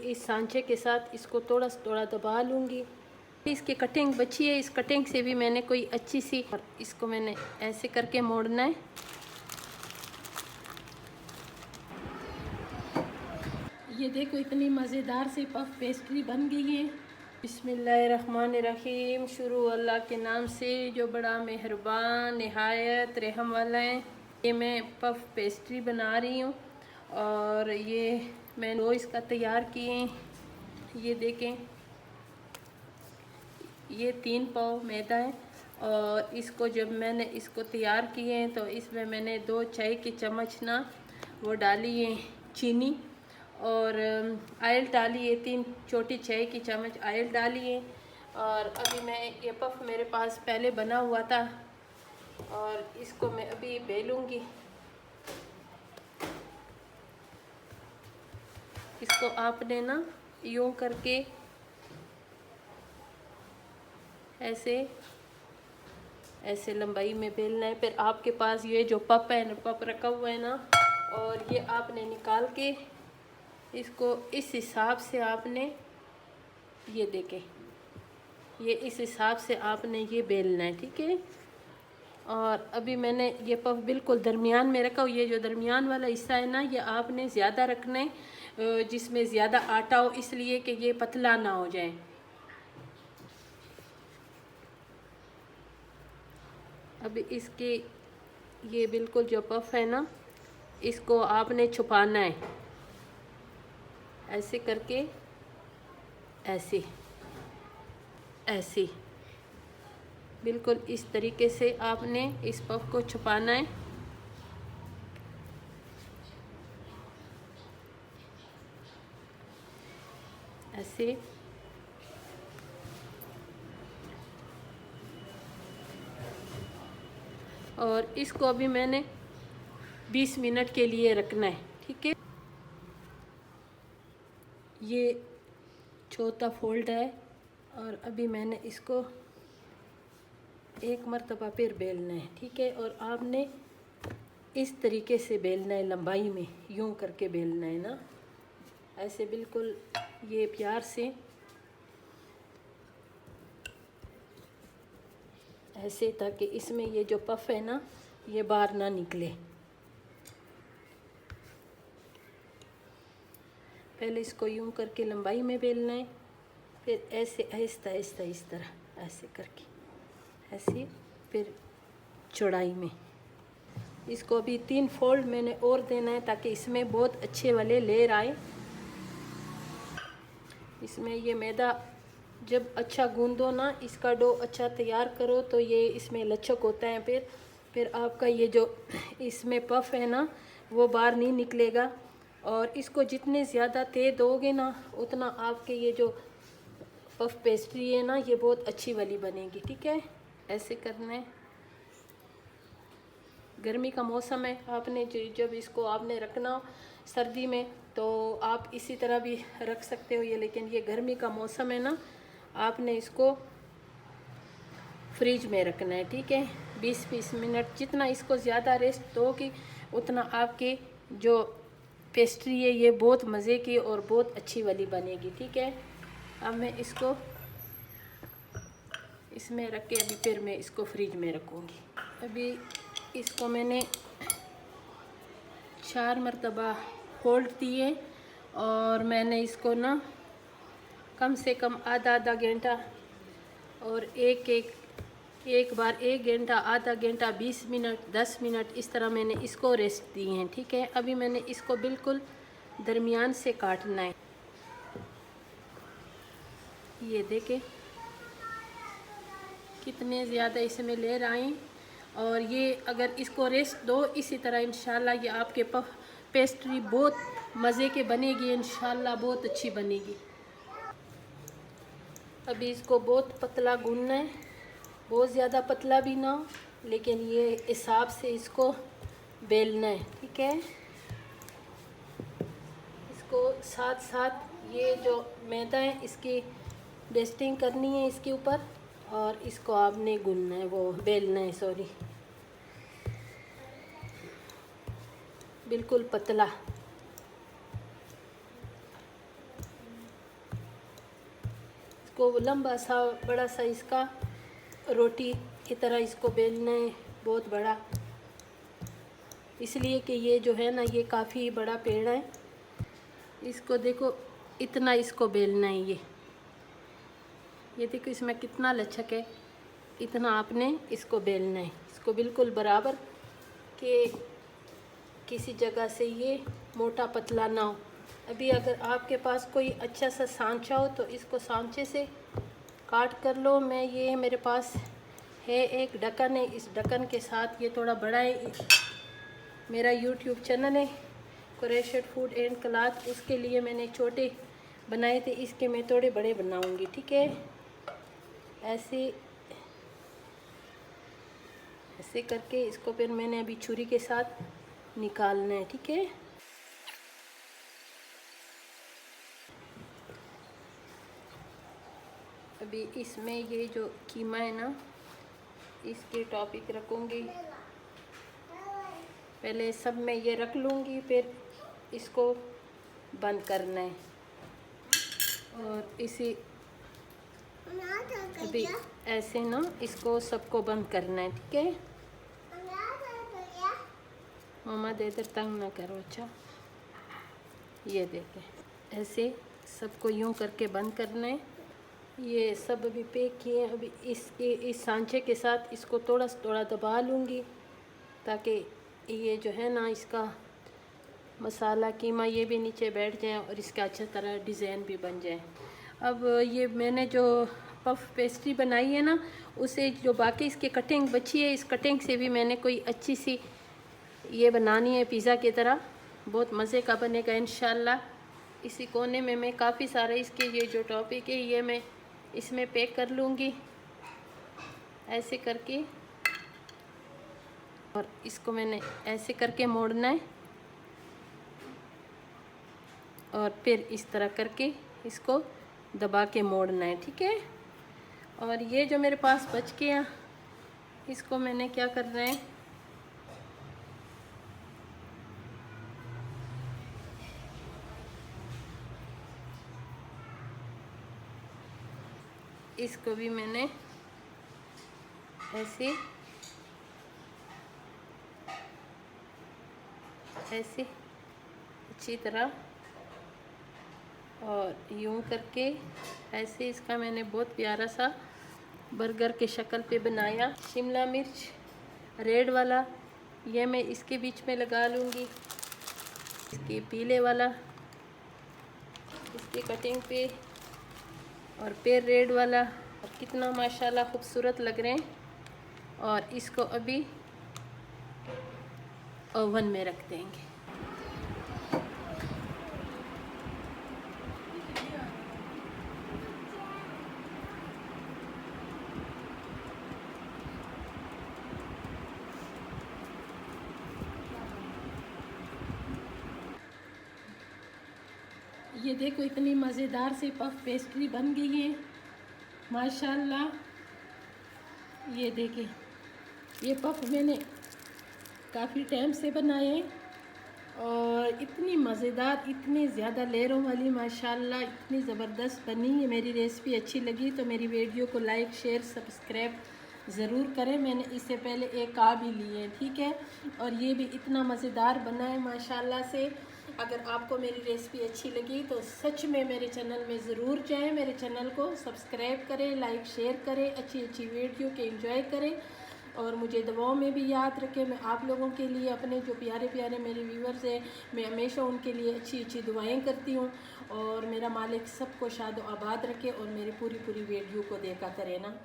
इस सांचे के साथ इसको थोड़ा थोड़ा दबा लूँगी। इसकी कटिंग बची है, इस कटिंग से भी मैंने कोई अच्छी सी, और इसको मैंने ऐसे करके मोड़ना है। ये देखो इतनी मज़ेदार सी पफ पेस्ट्री बन गई है। बिस्मिल्लाहिर्रहमानिर्रहीम। शुरू अल्लाह के नाम से जो बड़ा मेहरबान निहायत रहम वाला है। ये मैं पफ पेस्ट्री बना रही हूँ और ये मैंने वो इसका तैयार किए। ये देखें, ये 3 पाव मैदा है और इसको जब मैंने इसको तैयार किए हैं तो इसमें मैंने 2 चाय की चम्मच ना वो डाली है चीनी, और ऑयल डाली है 3 छोटी चाय की चम्मच ऑयल डाली है। और अभी मैं ये पफ मेरे पास पहले बना हुआ था और इसको मैं अभी बेलूँगी। इसको आपने ना यूँ करके ऐसे ऐसे लंबाई में बेलना है। फिर आपके पास ये जो पप है, पप रखा हुआ है ना, और ये आपने निकाल के इसको इस हिसाब से आपने, ये देखें, ये इस हिसाब से आपने ये बेलना है, ठीक है। और अभी मैंने ये पफ बिल्कुल दरमियान में रखा हुआ। ये जो दरमियान वाला हिस्सा है ना, ये आपने ज़्यादा रखना है जिसमें ज़्यादा आटा हो, इसलिए कि ये पतला ना हो जाए। अभी इसकी ये बिल्कुल जो पफ है ना, इसको आपने छुपाना है ऐसे करके, ऐसे ऐसे बिल्कुल इस तरीके से आपने इस पफ को छुपाना है। ऐसे और इसको अभी मैंने 20 मिनट के लिए रखना है, ठीक है। ये चौथा फोल्ड है और अभी मैंने इसको एक मरतबा फिर बेलना है, ठीक है। और आपने इस तरीके से बेलना है, लंबाई में यूं करके बेलना है ना, ऐसे बिल्कुल ये प्यार से ऐसे, ताकि इसमें ये जो पफ है ना ये बाहर ना निकले। पहले इसको यूं करके लंबाई में बेलना है, फिर ऐसे आहिस्ता आहिस्ता इस तरह ऐसे करके ऐसे, फिर चौड़ाई में इसको अभी 3 फोल्ड मैंने और देना है ताकि इसमें बहुत अच्छे वाले लेयर आए। इसमें ये मैदा जब अच्छा गूंदो ना, इसका डो अच्छा तैयार करो तो ये इसमें लचक होता है। फिर आपका ये जो इसमें पफ है ना वो बाहर नहीं निकलेगा। और इसको जितने ज़्यादा तेज़ दोगे ना, उतना आपके ये जो पफ पेस्ट्री है ना ये बहुत अच्छी वाली बनेगी, ठीक है। ऐसे करना है। गर्मी का मौसम है, आपने जब इसको आपने रखना हो सर्दी में तो आप इसी तरह भी रख सकते हो ये, लेकिन ये गर्मी का मौसम है ना, आपने इसको फ्रिज में रखना है, ठीक है। 20-20 मिनट, जितना इसको ज़्यादा रेस्ट दोगी उतना आपके जो पेस्ट्री है ये बहुत मज़े की और बहुत अच्छी वाली बनेगी, ठीक है। अब मैं इसको इसमें रख के अभी फिर मैं इसको फ्रिज में रखूँगी। अभी इसको मैंने 4 मरतबा फोल्ड दिए और मैंने इसको ना कम से कम आधा घंटा और एक बार 1 घंटा, आधा घंटा, 20 मिनट, 10 मिनट, इस तरह मैंने इसको रेस्ट दिए हैं, ठीक है। अभी मैंने इसको बिल्कुल दरमियान से काटना है। ये देखें कितने ज़्यादा इसमें लेयर आए। और ये अगर इसको रेस्ट दो इसी तरह, इंशाल्लाह ये आपके पफ पेस्ट्री बहुत मज़े के बनेगी, इंशाल्लाह बहुत अच्छी बनेगी। अभी इसको बहुत पतला गूंदना है, बहुत ज़्यादा पतला भी ना हो, लेकिन ये हिसाब से इसको बेलना है, ठीक है। इसको साथ साथ ये जो मैदा है इसकी डस्टिंग करनी है इसके ऊपर, और इसको आपने गूंदना है, वो बेलना है, सॉरी, बिल्कुल पतला। इसको लंबा सा बड़ा सा इसका रोटी की तरह इसको बेलना है, बहुत बड़ा, इसलिए कि ये जो है ना ये काफ़ी बड़ा पेड़ है। इसको देखो इतना इसको बेलना है। ये देखो इसमें कितना लचक है, इतना आपने इसको बेलना है। इसको बिल्कुल बराबर कि किसी जगह से ये मोटा पतला ना हो। अभी अगर आपके पास कोई अच्छा सा सांचा हो तो इसको सांचे से काट कर लो। मैं ये मेरे पास है एक ढक्कन है, इस ढक्कन के साथ ये थोड़ा बड़ा है। मेरा यूट्यूब चैनल है क्रोशेट फूड एंड क्लॉथ, उसके लिए मैंने छोटे बनाए थे, इसके मैं थोड़े बड़े बनाऊंगी। ठीक है, ऐसे ऐसे करके इसको फिर मैंने अभी छुरी के साथ निकालना है। ठीक है, अभी इसमें ये जो कीमा है ना इसके टॉपिक रखूँगी। पहले सब में ये रख लूँगी, फिर इसको बंद करना है। और इसी अभी ऐसे ना इसको सबको बंद करना है। ठीक है, मामा दे इधर तंग ना करो। अच्छा, ये देखें ऐसे सबको यूं करके बंद करना है। ये सब अभी पैक किए। अभी इस सांचे के साथ इसको थोड़ा थोड़ा दबा लूँगी ताकि ये जो है ना इसका मसाला कीमा ये भी नीचे बैठ जाए और इसका अच्छा तरह डिज़ाइन भी बन जाए। अब ये मैंने जो पफ पेस्ट्री बनाई है ना, उसे जो बाकी इसकी कटिंग बची है, इस कटिंग से भी मैंने कोई अच्छी सी ये बनानी है पिज़्ज़ा की तरह। बहुत मज़े का बनेगा इंशाल्लाह। इसी कोने में मैं काफ़ी सारे इसके ये जो टॉपिक है ये मैं इसमें पैक कर लूँगी ऐसे करके। और इसको मैंने ऐसे करके मोड़ना है और फिर इस तरह करके इसको दबा के मोड़ना है। ठीक है, और ये जो मेरे पास बच गया इसको मैंने क्या करना है, इसको भी मैंने ऐसे ऐसे अच्छी तरह और यूं करके ऐसे इसका मैंने बहुत प्यारा सा बर्गर के शक्ल पे बनाया। शिमला मिर्च रेड वाला ये मैं इसके बीच में लगा लूँगी, इसके पीले वाला इसकी कटिंग पे, और फिर रेड वाला। और कितना माशाल्लाह खूबसूरत लग रहे हैं। और इसको अभी ओवन में रख देंगे। ये देखो इतनी मज़ेदार से पफ पेस्ट्री बन गई है माशाल्लाह। ये देखें, ये पफ मैंने काफ़ी टाइम से बनाए हैं और इतनी मज़ेदार, इतनी ज़्यादा लेयरों वाली माशाल्लाह, इतनी ज़बरदस्त बनी है। मेरी रेसिपी अच्छी लगी तो मेरी वीडियो को लाइक शेयर सब्सक्राइब ज़रूर करें। मैंने इससे पहले एक आ भी लिए हैं। ठीक है, और ये भी इतना मज़ेदार बना है माशाल्लाह से। अगर आपको मेरी रेसिपी अच्छी लगी तो सच में मेरे चैनल में ज़रूर जाएं, मेरे चैनल को सब्सक्राइब करें, लाइक शेयर करें, अच्छी अच्छी वीडियो के एंजॉय करें और मुझे दुआओं में भी याद रखें। मैं आप लोगों के लिए, अपने जो प्यारे प्यारे मेरे व्यूवर्स हैं, मैं हमेशा उनके लिए अच्छी अच्छी दुआएं करती हूँ। और मेरा मालिक सबको शाद आबाद रखे और मेरी पूरी पूरी वीडियो को देखा करें ना।